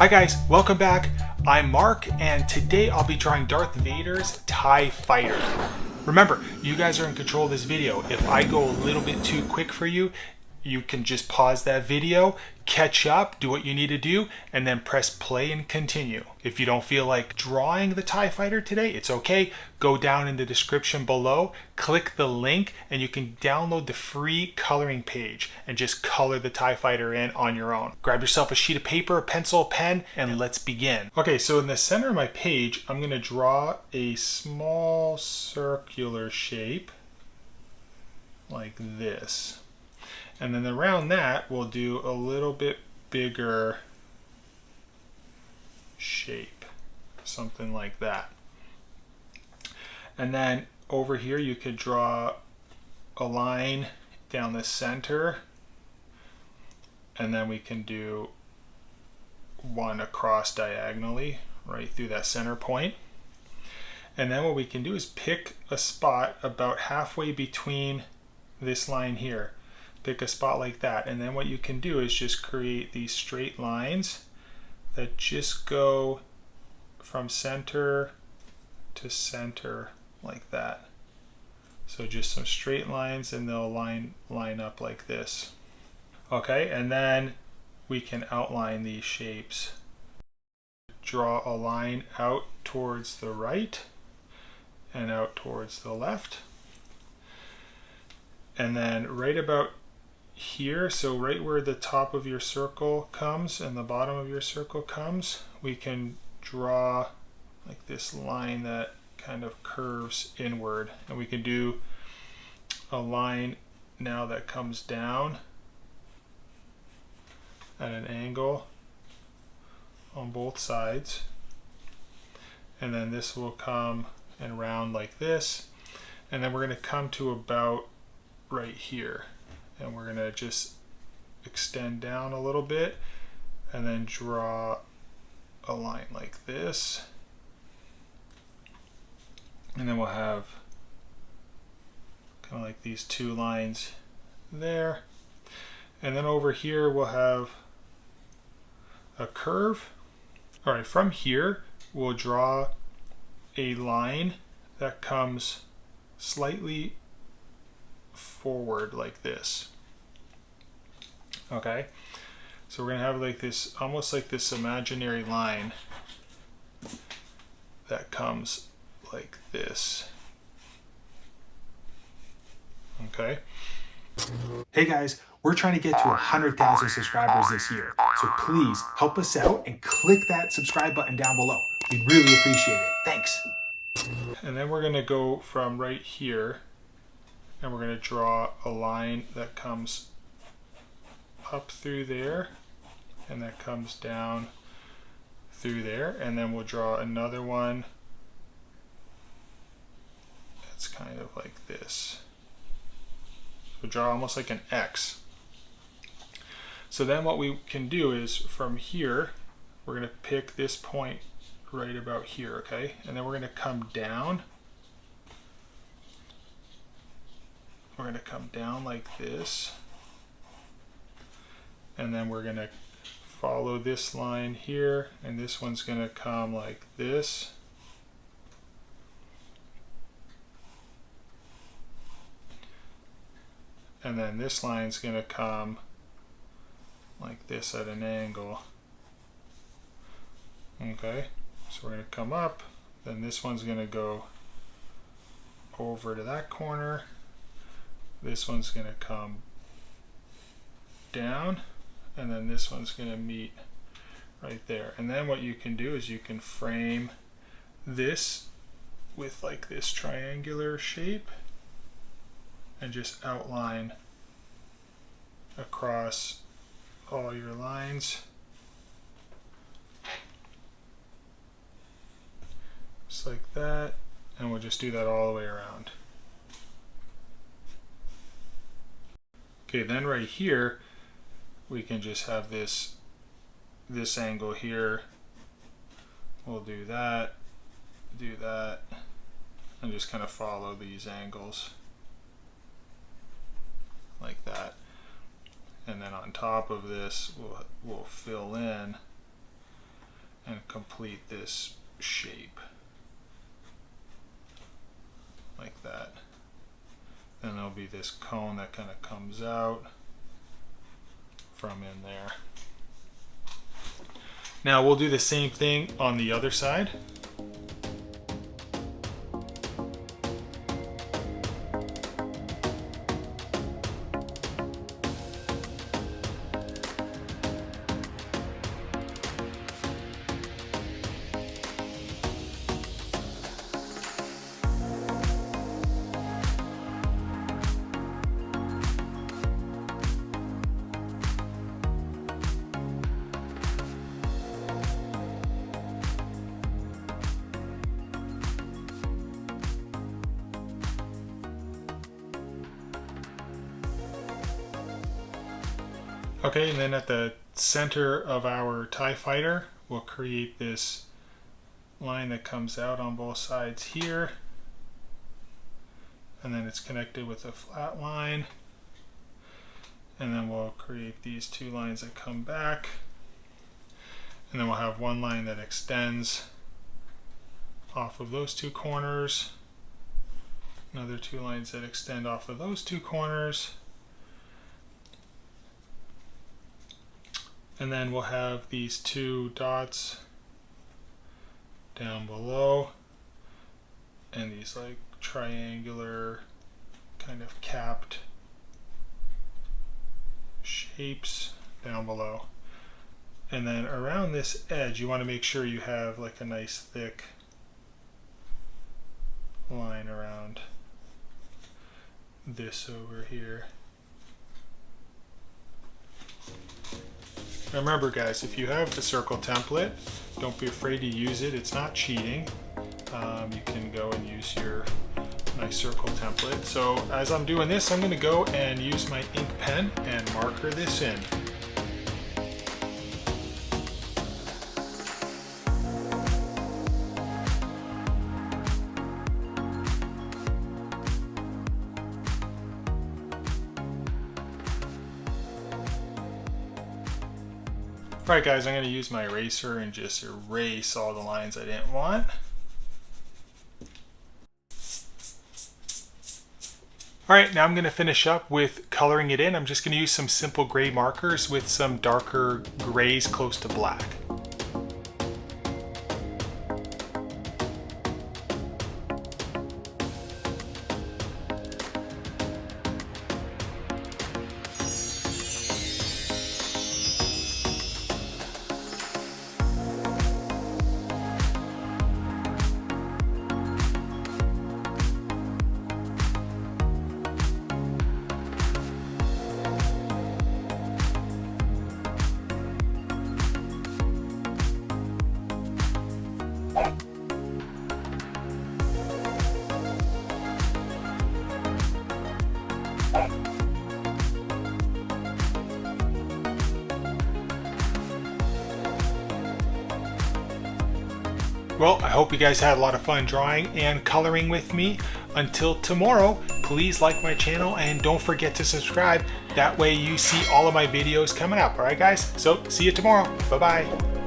Hi guys, welcome back. I'm Mark, and today I'll be drawing Darth Vader's TIE Fighter. Remember, you guys are in control of this video. If I go a little bit too quick for you, you can just pause that video, catch up, do what you need to do, and then press play and continue. If you don't feel like drawing the TIE Fighter today, it's okay. Go down in the description below, click the link, and you can download the free coloring page and just color the TIE Fighter in on your own. Grab yourself a sheet of paper, a pencil, a pen, and let's begin. Okay, so in the center of my page, I'm going to draw a small circular shape like this. And then around that, we'll do a little bit bigger shape, something like that. And then over here, you could draw a line down the center, and then we can do one across diagonally right through that center point. And then what we can do is pick a spot about halfway between this line here. Pick a spot like that, and then what you can do is just create these straight lines that just go from center to center like that. So just some straight lines, and they'll line up like this. Okay, and then we can outline these shapes. Draw a line out towards the right and out towards the left, and then right about here, so right where the top of your circle comes and the bottom of your circle comes, we can draw like this line that kind of curves inward, and we can do a line now that comes down at an angle on both sides, and then this will come and round like this, and then we're going to come to about right here. And we're going to just extend down a little bit and then draw a line like this. And then we'll have kind of like these two lines there. And then over here we'll have a curve. All right, from here we'll draw a line that comes slightly forward like this. Okay, so we're gonna have like this, almost like this imaginary line that comes like this. Okay. Hey guys, we're trying to get to 100,000 subscribers this year, so please help us out and click that subscribe button down below. We'd really appreciate it. Thanks. And then we're gonna go from right here, and we're going to draw a line that comes up through there and that comes down through there, and then we'll draw another one that's kind of like this. So draw almost like an X. So then what we can do is from here, we're going to pick this point right about here, okay? And then we're going to come down. We're going to come down like this, and then we're going to follow this line here, and this one's going to come like this, and then this line's going to come like this at an angle. Okay, so we're going to come up, then this one's going to go over to that corner. This one's going to come down, and then this one's going to meet right there. And then what you can do is you can frame this with like this triangular shape and just outline across all your lines. Just like that, and we'll just do that all the way around. Okay, then right here, we can just have this angle here. We'll do that, and just kind of follow these angles like that. And then on top of this, we'll fill in and complete this shape like that. Then there'll be this cone that kind of comes out from in there. Now we'll do the same thing on the other side. Okay, and then at the center of our TIE fighter, we'll create this line that comes out on both sides here. And then it's connected with a flat line. And then we'll create these two lines that come back. And then we'll have one line that extends off of those two corners. Another two lines that extend off of those two corners. And then we'll have these two dots down below and these like triangular kind of capped shapes down below. And then around this edge, you want to make sure you have like a nice thick line around this over here. Remember guys, if you have the circle template, don't be afraid to use it. It's not cheating. You can go and use your nice circle template. So as I'm doing this, I'm going to go and use my ink pen and marker this in. Alright guys, I'm going to use my eraser and just erase all the lines I didn't want. Alright, now I'm going to finish up with coloring it in. I'm just going to use some simple gray markers with some darker grays close to black. Well, I hope you guys had a lot of fun drawing and coloring with me. Until tomorrow, please like my channel and don't forget to subscribe. That way you see all of my videos coming up. All right, guys? So see you tomorrow. Bye-bye.